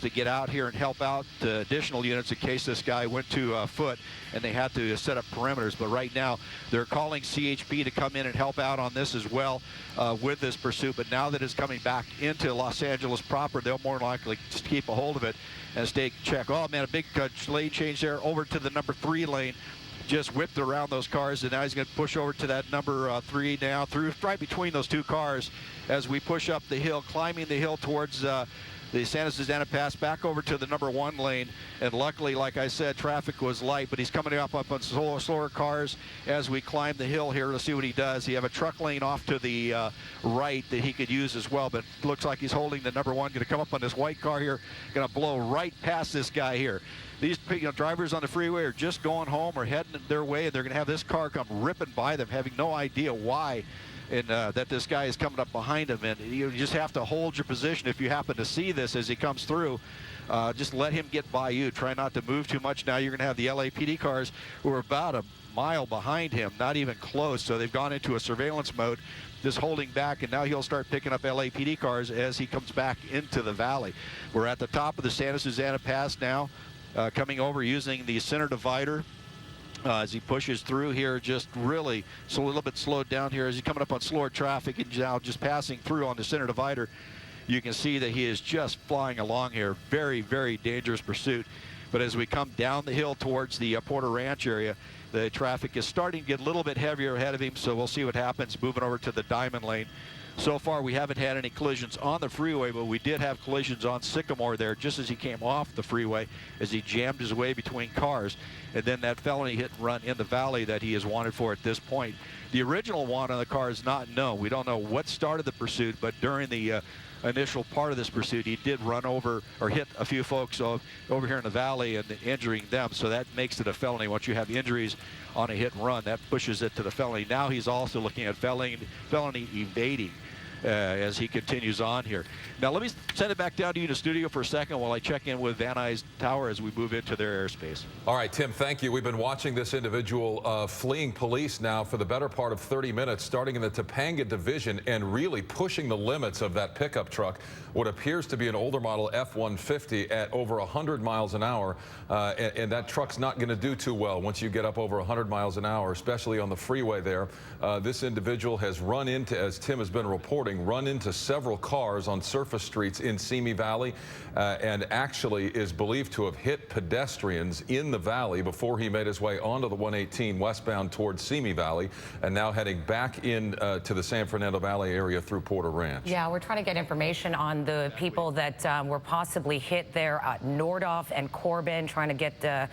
to get out here and help out additional units in case this guy went to foot and they had to set up perimeters. But right now, they're calling CHP to come in and help out on this as well with this pursuit. But now that it's coming back into Los Angeles proper, they'll more likely just keep a hold of it and stay check. Oh, man, a big lane change there over to the number 3 lane. Just whipped around those cars, and now he's going to push over to that number 3 now, through right between those 2 cars as we push up the hill, climbing the hill towards the Santa Susana Pass, back over to the number 1 lane. And luckily, like I said, traffic was light, but he's coming up on slower cars as we climb the hill here. Let's see what he does. He have a truck lane off to the right that he could use as well, but looks like he's holding the number 1. Going to come up on this white car here, going to blow right past this guy here. These drivers on the freeway are just going home or heading their way, and they're going to have this car come ripping by them, having no idea why, and that this guy is coming up behind him. And you just have to hold your position if you happen to see this as he comes through. Just let him get by you. Try not to move too much. Now you're going to have the LAPD cars who are about a mile behind him, not even close. So they've gone into a surveillance mode, just holding back, and now he'll start picking up LAPD cars as he comes back into the valley. We're at the top of the Santa Susana Pass now. Coming over using the center divider as he pushes through here, just really a little bit slowed down here as he's coming up on slower traffic and now just passing through on the center divider. You can see that he is just flying along here. Very, very dangerous pursuit. But as we come down the hill towards the Porter Ranch area, the traffic is starting to get a little bit heavier ahead of him, so we'll see what happens moving over to the Diamond Lane. So far, we haven't had any collisions on the freeway, but we did have collisions on Sycamore there just as he came off the freeway, as he jammed his way between cars. And then that felony hit and run in the valley that he is wanted for at this point. The original want on the car is not known. We don't know what started the pursuit, but during the initial part of this pursuit, he did run over or hit a few folks over here in the valley and injuring them. So that makes it a felony. Once you have injuries on a hit and run, that pushes it to the felony. Now he's also looking at felony evading as he continues on here. Now let me send it back down to you to studio for a second while I check in with Van Nuys Tower as we move into their airspace. All right, Tim, thank you. We've been watching this individual fleeing police now for the better part of 30 minutes, starting in the Topanga division and really pushing the limits of that pickup truck, what appears to be an older model F-150 at over 100 miles an hour. And that truck's not going to do too well once you get up over 100 miles an hour, especially on the freeway there. This individual has run into, as Tim has been reporting, run into several cars on surface streets in Simi Valley and actually is believed to have hit pedestrians in the valley before he made his way onto the 118 westbound towards Simi Valley and now heading back in to the San Fernando Valley area through Porter Ranch. Yeah, we're trying to get information on the people that were possibly hit there at Nordhoff and Corbin, trying to get the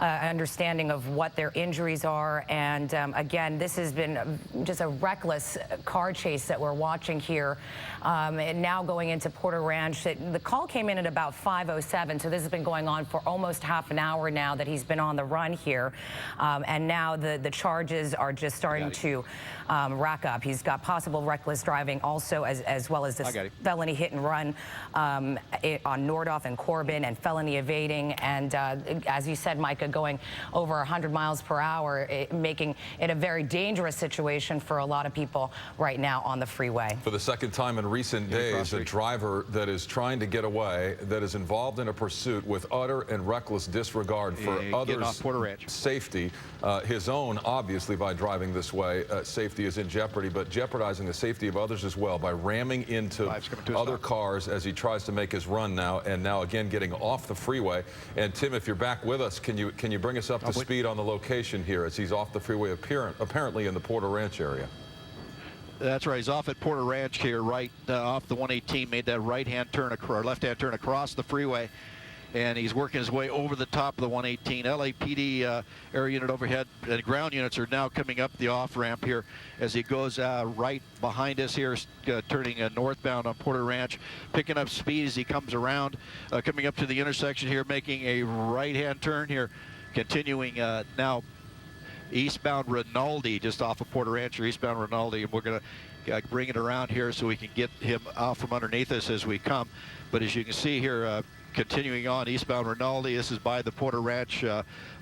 understanding of what their injuries are. And again, this has been just a reckless car chase that we're watching here. And now going into Porter Ranch, the call came in at about 5:07, so this has been going on for almost half an hour now that he's been on the run here. And now the charges are just starting to rack up. He's got possible reckless driving also, as well as this felony hit and run on Nordhoff and Corbin, and felony evading. And as you said, Micah, going over 100 miles per hour, making it a very dangerous situation for a lot of people right now on the freeway. For the second time in recent days, a driver that is trying to get away, that is involved in a pursuit with utter and reckless disregard for others' safety, his own, obviously, by driving this way, safety is in jeopardy, but jeopardizing the safety of others as well by ramming into other cars as he tries to make his run now, and now again getting off the freeway. And Tim, if you're back with us, can you bring us up to speed on the location here as he's off the freeway, apparently in the Porter Ranch area? That's right. He's off at Porter Ranch here, right off the 118. Made that right-hand turn, or left-hand turn across the freeway, and he's working his way over the top of the 118. LAPD air unit overhead and ground units are now coming up the off-ramp here as he goes right behind us here, turning northbound on Porter Ranch, picking up speed as he comes around, coming up to the intersection here, making a right-hand turn here, continuing now eastbound Rinaldi, just off of Porter Ranch, or eastbound Rinaldi, and we're going to bring it around here so we can get him out from underneath us as we come. But as you can see here, continuing on eastbound Rinaldi, this is by the Porter Ranch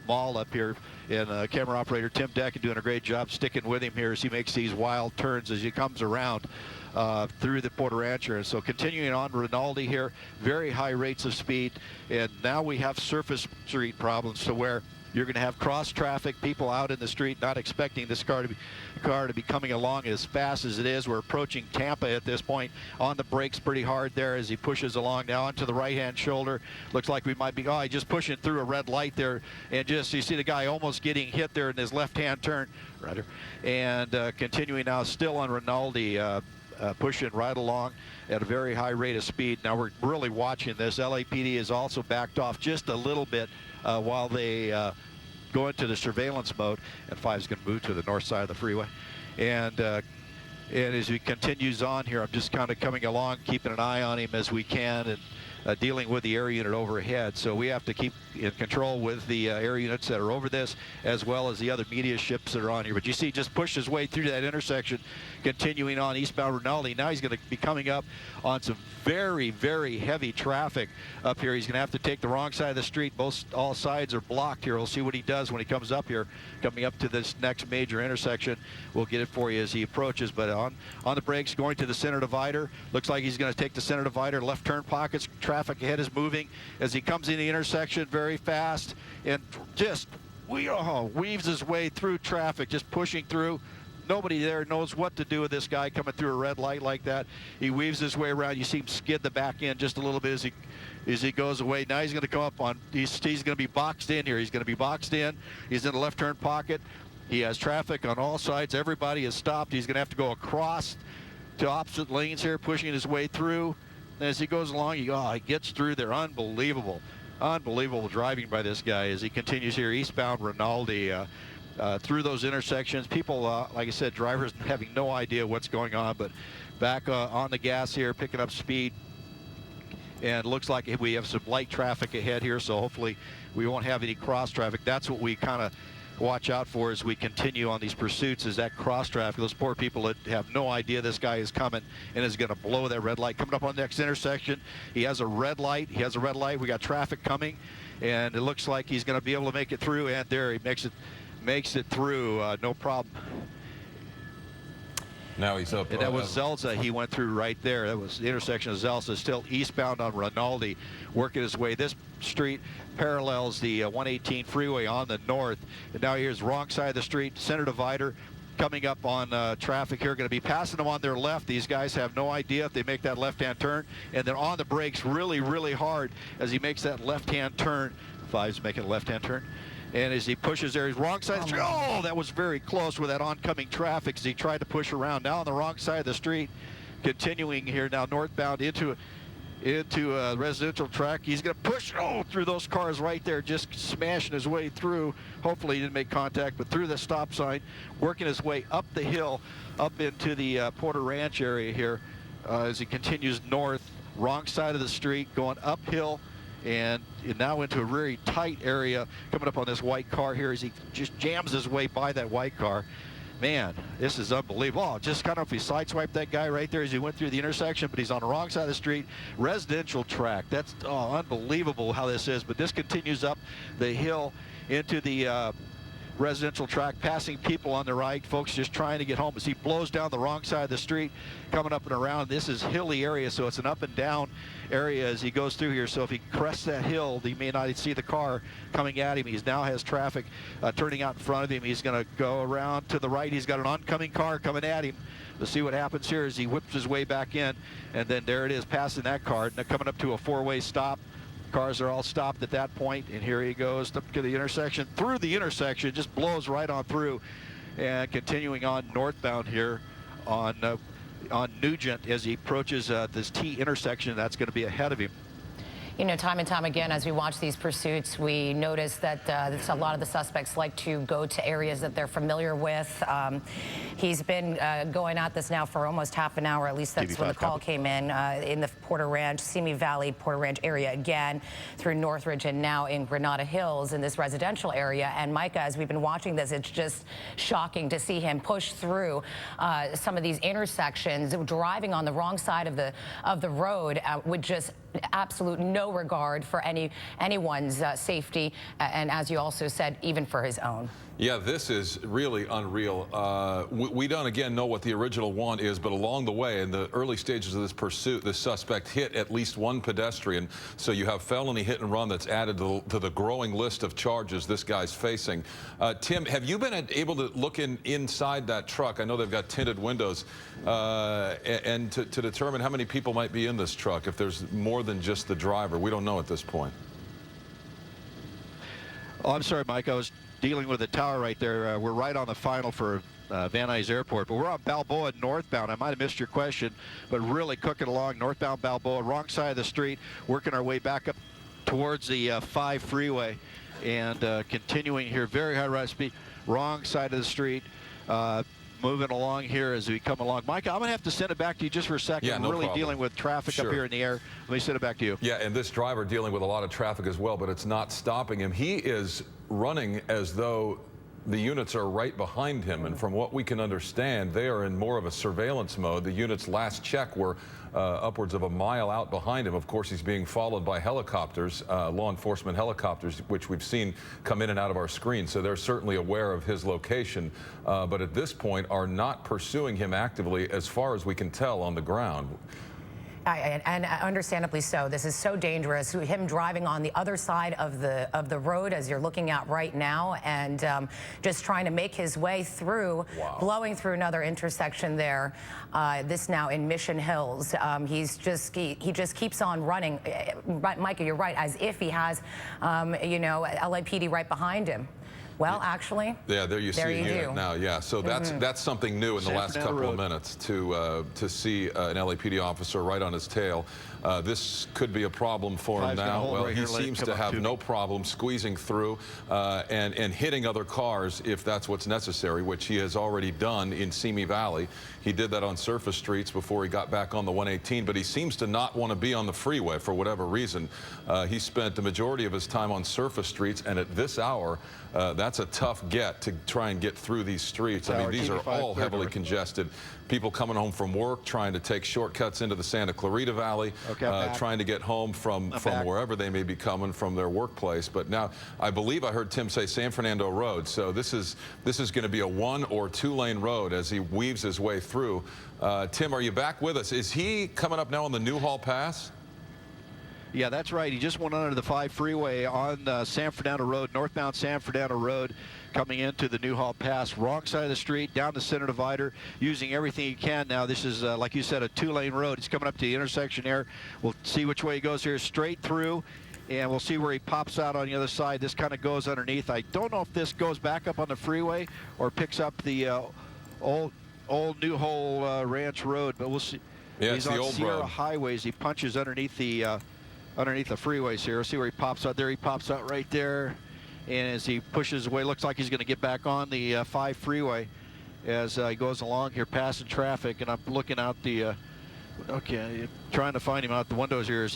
Mall up here, and camera operator Tim Deck doing a great job sticking with him here as he makes these wild turns as he comes around through the Porter Rancher. And so continuing on Rinaldi here, very high rates of speed, and now we have surface street problems to where you're going to have cross traffic, people out in the street not expecting this car to be coming along as fast as it is. We're approaching Tampa at this point, on the brakes pretty hard there as he pushes along now onto the right-hand shoulder. Looks like we might be, just pushing through a red light there, and just you see the guy almost getting hit there in his left-hand turn, rather, and continuing now still on Rinaldi, pushing right along at a very high rate of speed. Now we're really watching this. LAPD is also backed off just a little bit while they go into the surveillance mode, and 5 is going to move to the north side of the freeway. And as he continues on here, I'm just kind of coming along, keeping an eye on him as we can, and dealing with the air unit overhead. So we have to keep in control with the air units that are over this, as well as the other media ships that are on here. But you see, just pushed his way through that intersection, continuing on eastbound Rinaldi. Now he's going to be coming up on some very, very heavy traffic up here. He's going to have to take the wrong side of the street. All sides are blocked here. We'll see what he does when he comes up here, coming up to this next major intersection. We'll get it for you as he approaches. But on the brakes, going to the center divider. Looks like he's going to take the center divider. Left turn pockets. Traffic ahead is moving as he comes in the intersection very fast, and just weaves his way through traffic, just pushing through. Nobody there knows what to do with this guy coming through a red light like that. He weaves his way around. You see him skid the back end just a little bit as he goes away. Now he's going to come up on, he's going to be boxed in here. He's going to be boxed in. He's in the left turn pocket. He has traffic on all sides. Everybody is stopped. He's going to have to go across to opposite lanes here, pushing his way through. And as he goes along, he gets through there. Unbelievable driving by this guy as he continues here eastbound Rinaldi. Through those intersections, people, like I said, drivers having no idea what's going on, but back on the gas here, picking up speed, and looks like we have some light traffic ahead here, so hopefully we won't have any cross traffic. That's what we kind of watch out for as we continue on these pursuits, is that cross traffic. Those poor people that have no idea this guy is coming and is going to blow that red light. Coming up on the next intersection, he has a red light. We got traffic coming, and it looks like he's going to be able to make it through, and there he makes it through, no problem. Now he's up. And that was Zelza he went through right there. That was the intersection of Zelza, still eastbound on Rinaldi, working his way. This street parallels the 118 freeway on the north. And now here's wrong side of the street, center divider, coming up on traffic here. Going to be passing them on their left. These guys have no idea if they make that left-hand turn. And they're on the brakes really, really hard as he makes that left-hand turn. 5's making a left-hand turn. And as he pushes there, he's wrong side of the street. Oh, that was very close with that oncoming traffic as he tried to push around. Now on the wrong side of the street, continuing here now northbound into a residential track. He's going to push through those cars right there, just smashing his way through. Hopefully he didn't make contact, but through the stop sign, working his way up the hill, up into the Porter Ranch area here as he continues north, wrong side of the street, going uphill, and now into a very tight area, coming up on this white car here as he just jams his way by that white car. Man, this is unbelievable. Just kind of if he sideswiped that guy right there as he went through the intersection, but he's on the wrong side of the street. Residential track. That's unbelievable how this is. But this continues up the hill into the residential track, passing people on the right, folks just trying to get home as he blows down the wrong side of the street, coming up and around. This is hilly area, so it's an up and down area as he goes through here. So if he crests that hill, he may not see the car coming at him. He now has traffic turning out in front of him. He's going to go around to the right. He's got an oncoming car coming at him. Let's see what happens here as he whips his way back in, and then there it is, passing that car. Now coming up to a four-way stop. Cars are all stopped at that point, and here he goes up to the intersection. Through the intersection, just blows right on through, and continuing on northbound here on Nugent as he approaches this T intersection that's going to be ahead of him. You know, time and time again, as we watch these pursuits, we notice that a lot of the suspects like to go to areas that they're familiar with. He's been going at this now for almost half an hour. At least that's when the call came in the Porter Ranch, Simi Valley, Porter Ranch area again, through Northridge and now in Granada Hills in this residential area. And Micah, as we've been watching this, it's just shocking to see him push through some of these intersections, driving on the wrong side of the road with just absolute no regard for anyone's safety, and as you also said, even for his own. Yeah, this is really unreal. we don't, again, know what the original one is, but along the way, in the early stages of this pursuit, this suspect hit at least one pedestrian. So you have felony hit and run that's added to the growing list of charges this guy's facing. Tim, have you been able to look inside that truck? I know they've got tinted windows, and to determine how many people might be in this truck, if there's more than just the driver. We don't know at this point. Oh, I'm sorry, Mike. I was dealing with the tower right there. We're right on the final for Van Nuys Airport, but we're on Balboa northbound. I might have missed your question, but really cooking along northbound Balboa, wrong side of the street, working our way back up towards the 5 freeway, and continuing here, very high rate speed, wrong side of the street. Moving along here as we come along. Mike, I'm going to have to send it back to you just for a second. Yeah, no We're really problem. dealing with traffic Sure. up here in the air. Let me send it back to you. Yeah, and this driver dealing with a lot of traffic as well, but it's not stopping him. He is running as though the units are right behind him, and from what we can understand, they are in more of a surveillance mode. The units last check were upwards of a mile out behind him. Of course, he's being followed by helicopters, law enforcement helicopters, which we've seen come in and out of our screen. So they're certainly aware of his location, but at this point are not pursuing him actively as far as we can tell on the ground. And understandably so. This is so dangerous. Him driving on the other side of the road, as you're looking at right now, and just trying to make his way through, blowing through another intersection there. This now in Mission Hills. He just keeps on running. Micah, you're right. As if he has, you know, LAPD right behind him. Well, actually, yeah, there you see a unit now. Yeah, so that's something new in the last couple of minutes to see an LAPD officer right on his tail. This could be a problem for him now. Well, he seems to have no problem squeezing through and hitting other cars if that's what's necessary, which he has already done in Simi Valley. He did that on surface streets before he got back on the 118, but he seems to not want to be on the freeway for whatever reason. He spent the majority of his time on surface streets, and at this hour, that's a tough get to try and get through these streets. I mean, these are all heavily congested. People coming home from work, trying to take shortcuts into the Santa Clarita Valley, trying to get home from wherever they may be coming from their workplace. But now, I believe I heard Tim say San Fernando Road. So this is going to be a 1 or 2 lane road as he weaves his way through. Tim, are you back with us? Is he coming up now on the Newhall Pass? Yeah, that's right. He just went under the 5 freeway on San Fernando Road, northbound San Fernando Road, coming into the Newhall Pass, wrong side of the street, down the center divider, using everything he can now. This is, like you said, a 2-lane road. He's coming up to the intersection here. We'll see which way he goes here, straight through, and we'll see where he pops out on the other side. This kind of goes underneath. I don't know if this goes back up on the freeway or picks up the old Newhall Ranch Road, but we'll see. Yeah, he's it's the on old Sierra road. Highways. He punches underneath the freeways here. See where he pops out there. He pops out right there, and as he pushes away, looks like he's going to get back on the 5 freeway as he goes along here, passing traffic. And I'm looking out the trying to find him out the windows here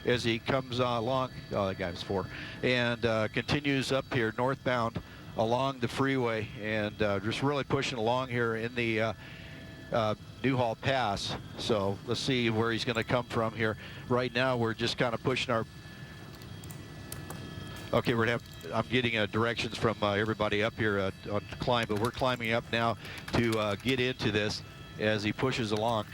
as he comes along. Oh, that guy was 4, and continues up here northbound along the freeway, and just really pushing along here in the Newhall Pass. So let's see where he's going to come from here. Right now, we're just kind of pushing our. Okay, we're gonna have. I'm getting directions from everybody up here on the climb, but we're climbing up now to get into this as he pushes along.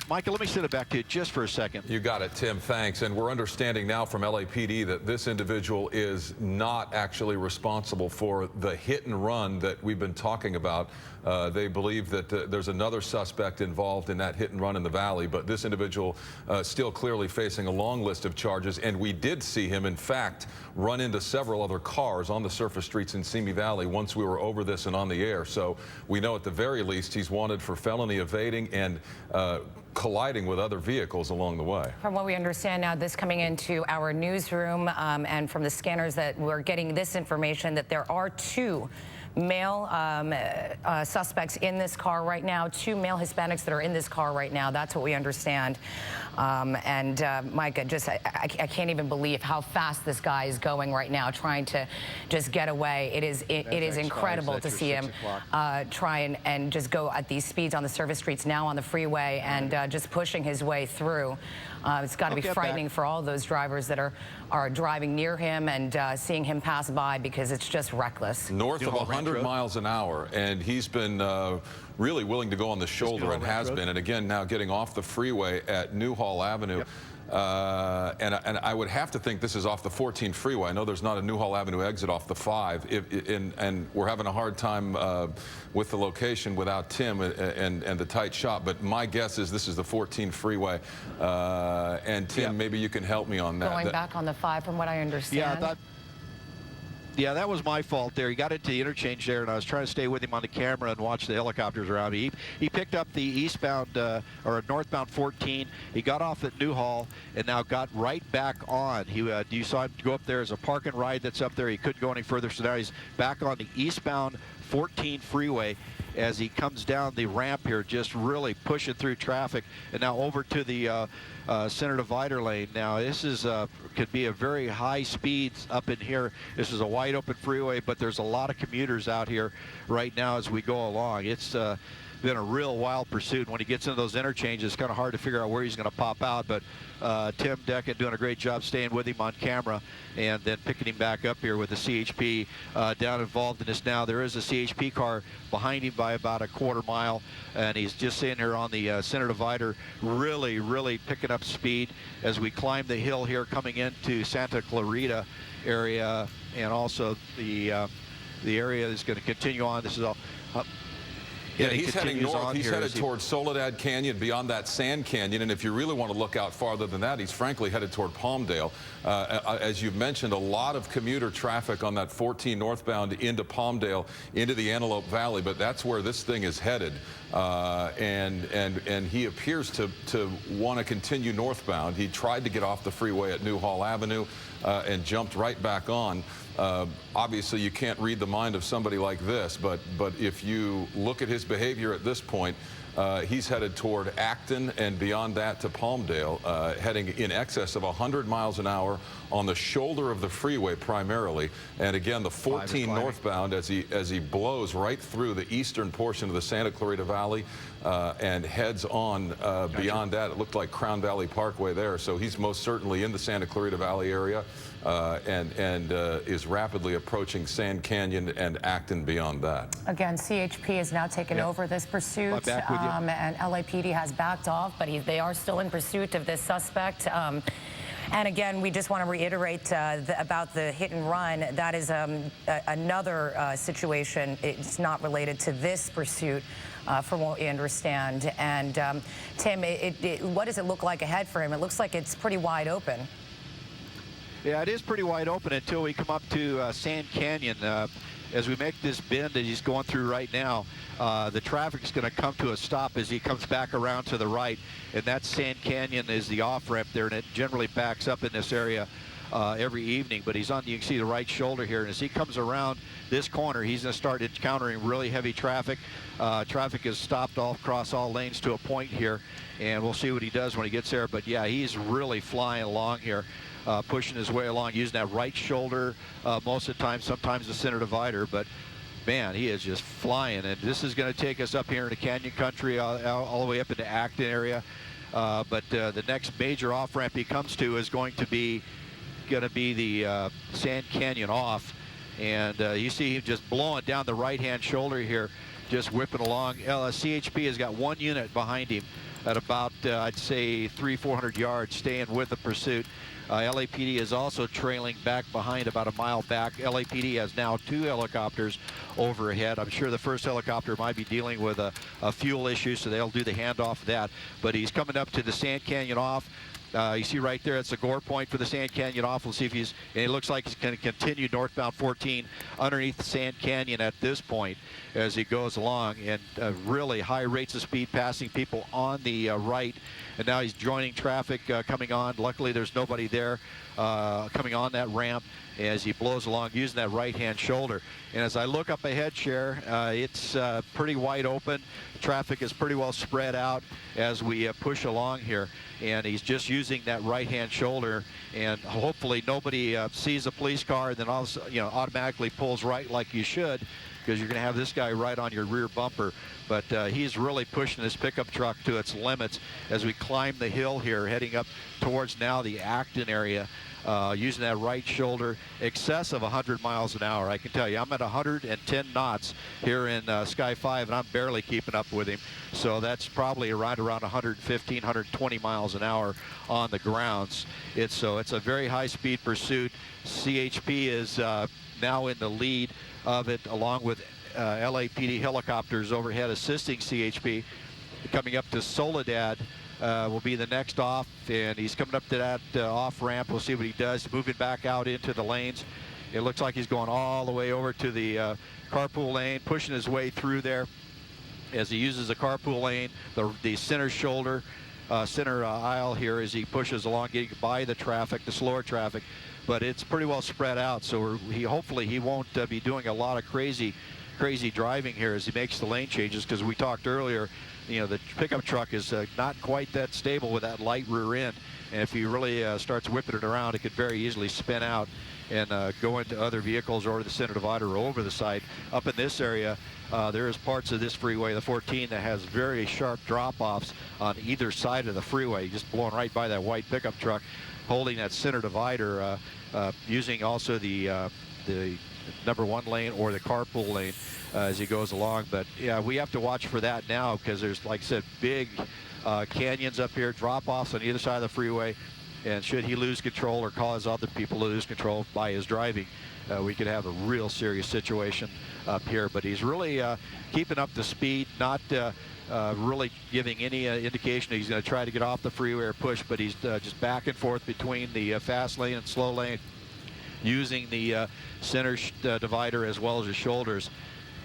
Michael, let me send it back to you just for a second. You got it, Tim. Thanks. And we're understanding now from LAPD that this individual is not actually responsible for the hit and run that we've been talking about. They believe that there's another suspect involved in that hit and run in the valley, but this individual still clearly facing a long list of charges. And we did see him, in fact, run into several other cars on the surface streets in Simi Valley once we were over this and on the air. So we know at the very least he's wanted for felony evading and colliding with other vehicles along the way. From what we understand now, this coming into our newsroom and from the scanners that we're getting this information that there are 2 male suspects in this car right now, 2 male Hispanics that are in this car right now. That's what we understand. Micah, I can't even believe how fast this guy is going right now, trying to just get away. It is incredible to see him try and just go at these speeds on the surface streets now on the freeway and just pushing his way through. It's got to be frightening for all those drivers that are driving near him and seeing him pass by, because it's just reckless. North of 100 miles an hour, and he's been really willing to go on the shoulder, and has been, and again now getting off the freeway at Newhall Avenue. Yep. And I would have to think this is off the 14 freeway. I know there's not a Newhall Avenue exit off the 5, and we're having a hard time with the location without Tim and the tight shot. But my guess is this is the 14 freeway. And Tim, maybe you can help me on that. Going back on the 5, from what I understand. Yeah, that was my fault there. He got into the interchange there, and I was trying to stay with him on the camera and watch the helicopters around me. He picked up the eastbound or northbound 14. He got off at Newhall and now got right back on. You saw him go up there as a park and ride that's up there. He couldn't go any further, so now he's back on the eastbound 14 freeway as he comes down the ramp here, just really pushing through traffic, and now over to the center divider lane. Now this is could be a very high speeds up in here. This is a wide open freeway, but there's a lot of commuters out here right now as we go along. It's been a real wild pursuit. When he gets into those interchanges, it's kind of hard to figure out where he's going to pop out, but Tim Deckett doing a great job staying with him on camera and then picking him back up here with the CHP down involved in this now. There is a CHP car behind him by about a quarter mile, and he's just sitting here on the center divider, really picking up speed as we climb the hill here coming into Santa Clarita area, and also the area is going to continue on. This is all yeah, he's heading north. He's headed towards Soledad Canyon, beyond that Sand Canyon. And if you really want to look out farther than that, he's frankly headed toward Palmdale. As you've mentioned, a lot of commuter traffic on that 14 northbound into Palmdale, into the Antelope Valley. But that's where this thing is headed. And he appears to want to continue northbound. He tried to get off the freeway at Newhall Avenue and jumped right back on. Obviously, you can't read the mind of somebody like this, but if you look at his behavior at this point, he's headed toward Acton and beyond that to Palmdale, heading in excess of 100 miles an hour on the shoulder of the freeway primarily. And again, the 14 northbound as he blows right through the eastern portion of the Santa Clarita Valley and heads on beyond that. It looked like Crown Valley Parkway there. So he's most certainly in the Santa Clarita Valley area and is rapidly approaching Sand Canyon and Acton beyond that. Again, CHP has now taken over this pursuit, and LAPD has backed off, but they are still in pursuit of this suspect. And again, we just want to reiterate about the hit and run. That is another situation. It's not related to this pursuit, from what we understand. And Tim, what does it look like ahead for him? It looks like it's pretty wide open. Yeah, it is pretty wide open until we come up to Sand Canyon. As we make this bend that he's going through right now, the traffic is going to come to a stop as he comes back around to the right, and that Sand Canyon is the off-ramp there, and it generally backs up in this area every evening. But he's on, you can see the right shoulder here, and as he comes around this corner, he's going to start encountering really heavy traffic. Traffic is stopped all across all lanes to a point here, and we'll see what he does when he gets there. But yeah, he's really flying along here. Pushing his way along, using that right shoulder most of the time, sometimes the center divider, but man, he is just flying. And this is going to take us up here into Canyon Country, all the way up into Acton area. But the next major off-ramp he comes to is going to be the Sand Canyon off. And you see him just blowing down the right-hand shoulder here, just whipping along. CHP has got one unit behind him at about, I'd say, 300-400 yards, staying with the pursuit. LAPD is also trailing back behind about a mile back. LAPD has now 2 helicopters overhead. I'm sure the first helicopter might be dealing with a fuel issue, so they'll do the handoff of that. But he's coming up to the Sand Canyon off. You see right there, it's a gore point for the Sand Canyon off. We'll see if and it looks like he's going to continue northbound 14 underneath the Sand Canyon at this point as he goes along, and really high rates of speed, passing people on the right. And now he's joining traffic coming on. Luckily, there's nobody there coming on that ramp as he blows along using that right-hand shoulder. And as I look up ahead, Cher, it's pretty wide open. Traffic is pretty well spread out as we push along here. and he's just using that right-hand shoulder, and hopefully nobody sees a police car and then also, automatically pulls right like you should, because you're going to have this guy right on your rear bumper. But he's really pushing this pickup truck to its limits as we climb the hill here, heading up towards now the Acton area, using that right shoulder, excess of 100 miles an hour. I can tell you, I'm at 110 knots here in Sky 5, and I'm barely keeping up with him. So that's probably around 115, 120 miles an hour on the grounds. It's a very high-speed pursuit. CHP is now in the lead of it, along with LAPD helicopters overhead assisting CHP. Coming up to Soledad will be the next off, and he's coming up to that off ramp. We'll see what he does, moving back out into the lanes. It looks like he's going all the way over to the carpool lane, pushing his way through there as he uses the carpool lane, the center shoulder, center aisle here as he pushes along, getting by the traffic, the slower traffic. But it's pretty well spread out, so hopefully he won't be doing a lot of crazy driving here as he makes the lane changes, because we talked earlier, the pickup truck is not quite that stable with that light rear end, and if he really starts whipping it around, it could very easily spin out and go into other vehicles or the center divider or over the side. Up in this area, there is parts of this freeway, the 14, that has very sharp drop-offs on either side of the freeway, just blowing right by that white pickup truck, holding that center divider, using also the number 1 lane or the carpool lane as he goes along. But yeah, we have to watch for that now, because there's, like I said, big canyons up here, drop-offs on either side of the freeway, and should he lose control or cause other people to lose control by his driving, we could have a real serious situation up here. But he's really keeping up the speed, not really giving any indication that he's going to try to get off the freeway or push, but he's just back and forth between the fast lane and slow lane, using the center divider as well as his shoulders.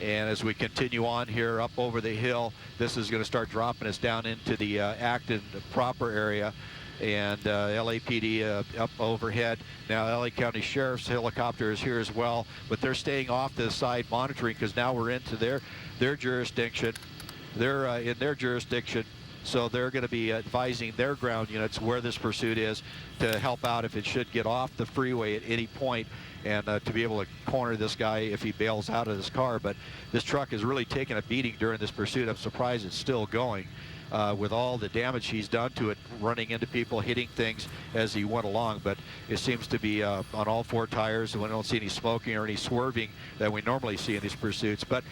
And as we continue on here up over the hill, this is going to start dropping us down into the Acton proper area, and LAPD up overhead. Now LA County Sheriff's helicopter is here as well, but they're staying off to the side monitoring, because now we're into their jurisdiction. They're in their jurisdiction, so they're going to be advising their ground units where this pursuit is to help out if it should get off the freeway at any point, and to be able to corner this guy if he bails out of this car. But this truck has really taken a beating during this pursuit. I'm surprised it's still going. With all the damage he's done to it, running into people, hitting things as he went along. But it seems to be on all 4 tires, and we don't see any smoking or any swerving that we normally see in these pursuits. But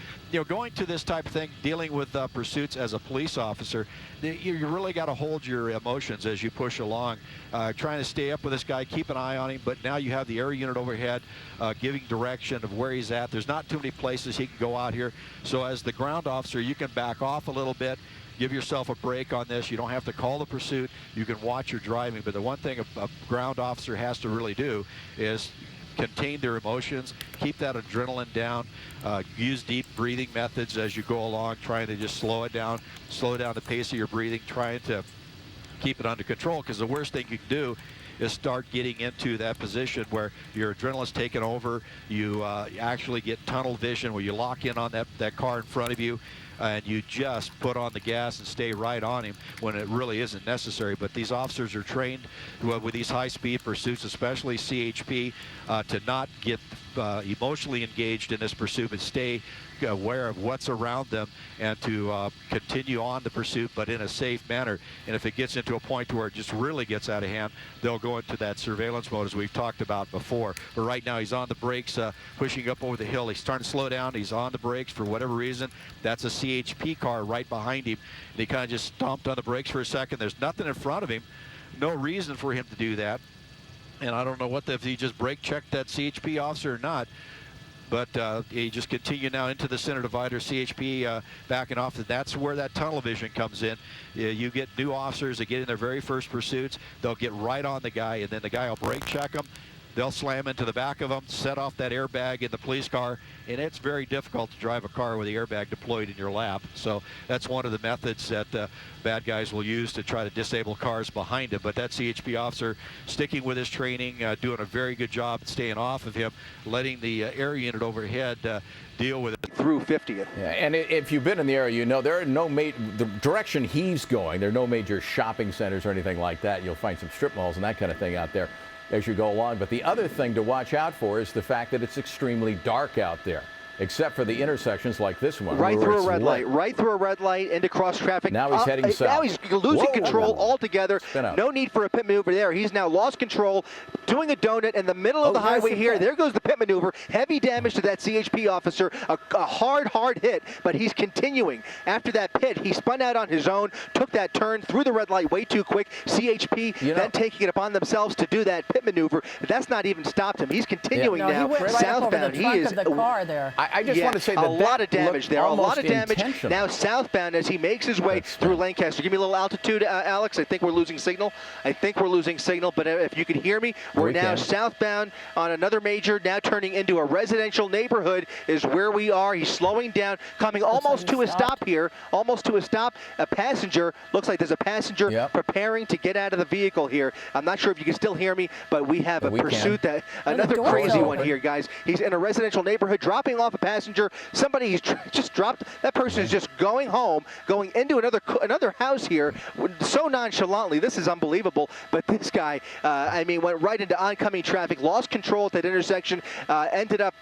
going to this type of thing, dealing with pursuits as a police officer, you really got to hold your emotions as you push along, trying to stay up with this guy, keep an eye on him. But now you have the air unit overhead giving direction of where he's at. There's not too many places he can go out here. So as the ground officer, you can back off a little bit, give yourself a break on this. You don't have to call the pursuit. You can watch your driving. But the one thing a ground officer has to really do is contain their emotions, keep that adrenaline down, use deep breathing methods as you go along, trying to just slow down the pace of your breathing, trying to keep it under control, because the worst thing you can do is start getting into that position where your adrenaline's taken over. You actually get tunnel vision, where you lock in on that car in front of you, and you just put on the gas and stay right on him when it really isn't necessary. But these officers are trained with these high-speed pursuits, especially CHP, to not get emotionally engaged in this pursuit, but stay aware of what's around them and to continue on the pursuit, but in a safe manner. And if it gets into a point where it just really gets out of hand, they'll go into that surveillance mode, as we've talked about before. But right now he's on the brakes, pushing up over the hill. He's starting to slow down. He's on the brakes for whatever reason. That's a CHP car right behind him, and he kind of just stomped on the brakes for a second. There's nothing in front of him, no reason for him to do that. And I don't know if he just brake checked that CHP officer or not. But he just continue now into the center divider, CHP backing off, and that's where that tunnel vision comes in. You get new officers that get in their very first pursuits. They'll get right on the guy, and then the guy will brake check them. They'll slam into the back of them, set off that airbag in the police car, and it's very difficult to drive a car with the airbag deployed in your lap. So that's one of the methods that bad guys will use to try to disable cars behind him. But that CHP officer sticking with his training, doing a very good job at staying off of him, letting the air unit overhead deal with it. through 50th. Yeah, and if you've been in the area, you know there are no the direction he's going. There are no major shopping centers or anything like that. You'll find some strip malls and that kind of thing out there as you go along. But the other thing to watch out for is the fact that it's extremely dark out there, except for the intersections like this one. Right through a red light, right through a red light into cross traffic. Now he's heading south. Now he's losing control altogether. No need for a pit maneuver there. He's now lost control, doing a donut in the middle of the highway here. There goes the pit maneuver. Heavy damage to that CHP officer. A hard hit, but he's continuing. After that pit, he spun out on his own, took that turn through the red light way too quick. CHP then taking it upon themselves to do that pit maneuver. That's not even stopped him. He's continuing now he went southbound. Right up over the trunk of the car there. I just want to say that a lot of damage there. A lot of damage now southbound as he makes his way through Lancaster. Give me a little altitude, Alex. I think we're losing signal. But if you can hear me, we're now southbound on another major, now turning into a residential neighborhood is where we are. He's slowing down, coming almost to a stop here. Almost to a stop. A passenger, looks like there's a passenger preparing to get out of the vehicle here. I'm not sure if you can still hear me, but we have a pursuit that another crazy one here, guys. He's in a residential neighborhood, dropping off a passenger. Somebody's just dropped. That person is just going home, going into another house here, so nonchalantly. This is unbelievable. But this guy, I mean, went right into oncoming traffic, lost control at that intersection, ended up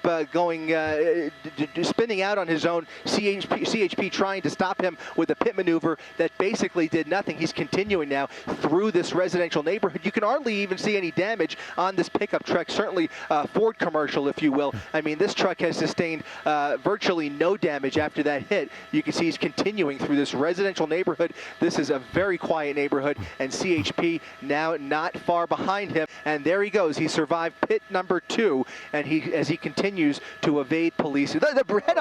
spinning out on his own. CHP trying to stop him with a pit maneuver that basically did nothing. He's continuing now through this residential neighborhood. You can hardly even see any damage on this pickup truck. Certainly Ford commercial, if you will. I mean, this truck has sustained virtually no damage after that hit. You can see he's continuing through this residential neighborhood. This is a very quiet neighborhood, and CHP now not far behind him. And there he goes. He survived pit number 2, and as he continues to evade police. Head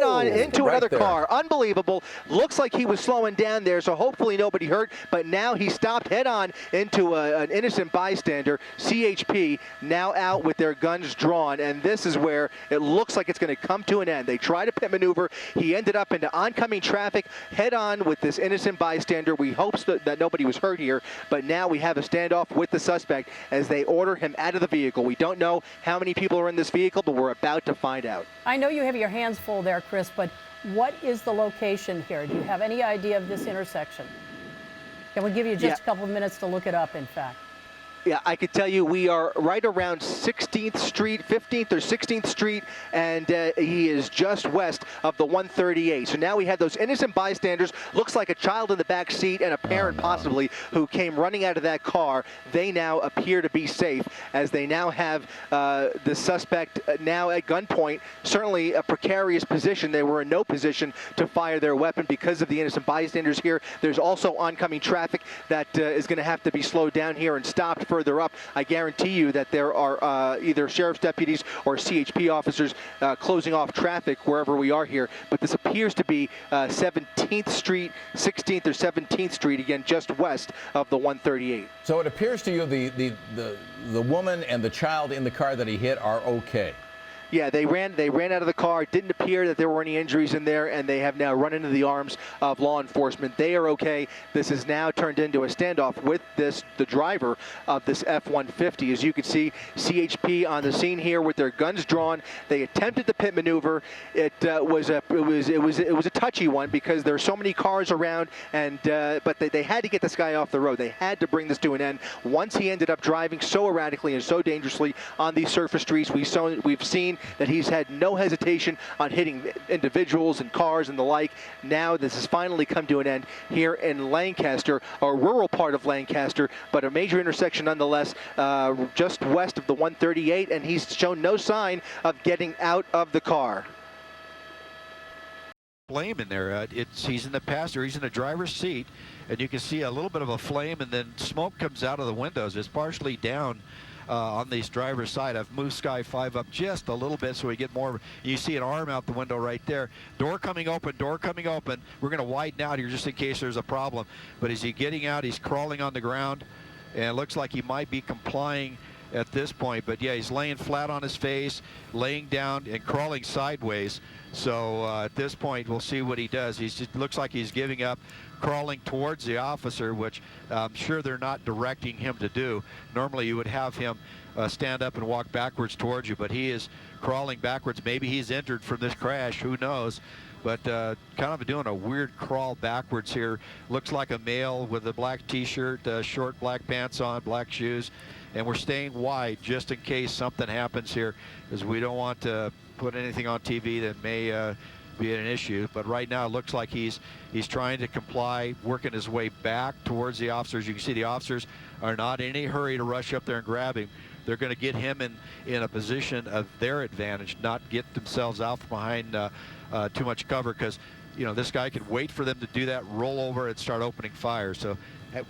on into another car. Unbelievable. Looks like he was slowing down there, so hopefully nobody hurt. But now he stopped head on into an innocent bystander. CHP now out with their guns drawn, and this is where it looks like it's going to come to an end. They tried a pit maneuver. He ended up into oncoming traffic head on with this innocent bystander. We hope that nobody was hurt here, but now we have a standoff with the suspect as they order him out of the vehicle. We don't know how many people are in this vehicle, but we're about to find out. I know you have your hands full there, Chris, but what is the location here? Do you have any idea of this intersection? Can we give you just a couple of minutes to look it up, in fact? Yeah, I could tell you we are right around 16th Street, 15th or 16th Street, and he is just west of the 138. So now we have those innocent bystanders. Looks like a child in the back seat and a parent possibly who came running out of that car. They now appear to be safe as they now have the suspect now at gunpoint. Certainly a precarious position. They were in no position to fire their weapon because of the innocent bystanders here. There's also oncoming traffic that is going to have to be slowed down here and stopped further up. I guarantee you that there are either sheriff's deputies or CHP officers closing off traffic wherever we are here. But this appears to be 17th Street, 16th or 17th Street, again, just west of the 138. So it appears to you the woman and the child in the car that he hit are okay. Yeah, they ran out of the car. It didn't appear that there were any injuries in there, and they have now run into the arms of law enforcement. They are okay. This has now turned into a standoff with the driver of this F-150. As you can see, CHP on the scene here with their guns drawn. They attempted the pit maneuver. It was a touchy one because there are so many cars around, and but they had to get this guy off the road. They had to bring this to an end. Once he ended up driving so erratically and so dangerously on these surface streets, we've seen that he's had no hesitation on hitting individuals and cars and the like. Now this has finally come to an end here in Lancaster, a rural part of Lancaster, but a major intersection nonetheless, just west of the 138, and he's shown no sign of getting out of the car. Flame in there. He's in the passenger, he's in the driver's seat, and you can see a little bit of a flame, and then smoke comes out of the windows. It's partially down on this driver's side. I've moved Sky 5 up just a little bit so we get more. You see an arm out the window right there. Door coming open, door coming open. We're going to widen out here just in case there's a problem. But is he getting out? He's crawling on the ground, and it looks like he might be complying at this point. But yeah, he's laying flat on his face, laying down and crawling sideways. So at this point, we'll see what he does. It looks like he's giving up, crawling towards the officer, which I'm sure they're not directing him to do. Normally you would have him stand up and walk backwards towards you, but he is crawling backwards. Maybe he's injured from this crash, who knows? But kind of doing a weird crawl backwards here. Looks like a male with a black t-shirt, short black pants on, black shoes, and we're staying wide just in case something happens here, because we don't want to put anything on TV that may be an issue. But right now it looks like he's trying to comply, working his way back towards the officers. You can see the officers are not in any hurry to rush up there and grab him. They're going to get him in a position of their advantage, not get themselves out from behind too much cover, because this guy can wait for them to do that, roll over and start opening fire. So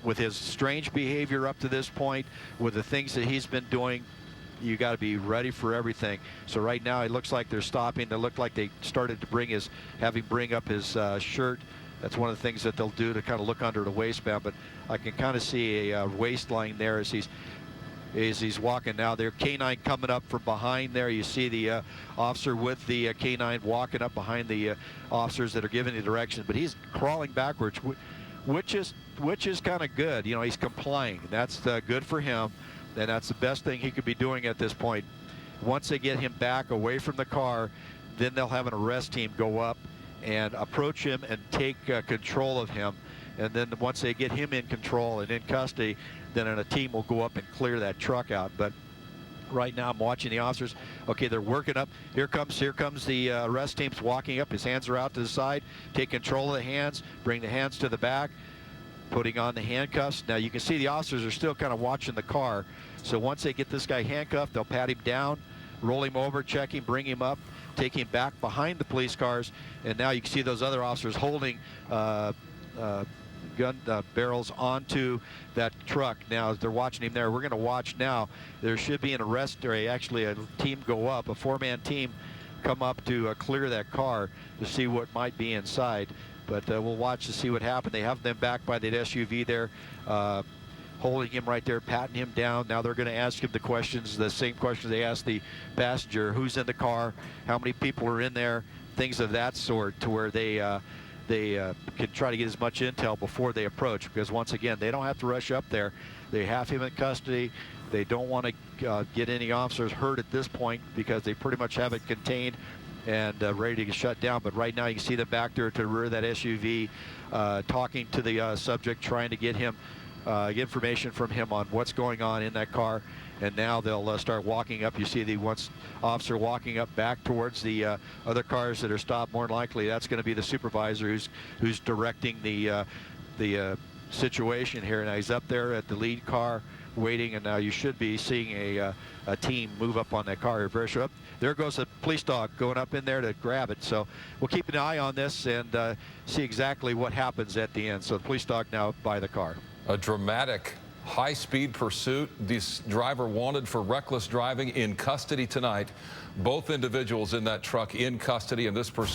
with his strange behavior up to this point, with the things that he's been doing, you got to be ready for everything. So right now it looks like they're stopping. They look like they started to have him bring up his shirt. That's one of the things that they'll do to kind of look under the waistband, but I can kind of see a waistline there as he's walking now. There, canine coming up from behind there. You see the officer with the canine walking up behind the officers that are giving the direction, but he's crawling backwards, which is kind of good. He's complying. That's good for him, and that's the best thing he could be doing at this point. Once they get him back away from the car, then they'll have an arrest team go up and approach him and take control of him. And then once they get him in control and in custody, then a team will go up and clear that truck out. But right now I'm watching the officers. Okay, they're working up. Here comes the arrest team's walking up. His hands are out to the side. Take control of the hands, bring the hands to the back, putting on the handcuffs. Now you can see the officers are still kind of watching the car. So once they get this guy handcuffed, they'll pat him down, roll him over, check him, bring him up, take him back behind the police cars. And now you can see those other officers holding gun barrels onto that truck. Now as they're watching him there, we're going to watch now. There should be an arrest, or actually a team go up, a four-man team come up to clear that car to see what might be inside. But we'll watch to see what happened. They have them back by that SUV there, holding him right there, patting him down. Now they're going to ask him the questions, the same questions they asked the passenger: who's in the car, how many people are in there, things of that sort, to where they can try to get as much intel before they approach, because once again, they don't have to rush up there. They have him in custody. They don't want to get any officers hurt at this point, because they pretty much have it contained and ready to get shut down. But right now you can see them back there to the rear of that SUV, talking to the subject, trying to get him information from him on what's going on in that car. And now they'll start walking up. You see the one officer walking up back towards the other cars that are stopped. More than likely, that's going to be the supervisor who's directing the situation here. Now he's up there at the lead car waiting, and now you should be seeing a team move up on that car. Very sure. There goes a police dog going up in there to grab it. So we'll keep an eye on this and see exactly what happens at the end. So the police dog now by the car. A dramatic high-speed pursuit. This driver wanted for reckless driving in custody tonight. Both individuals in that truck in custody, and this pursuit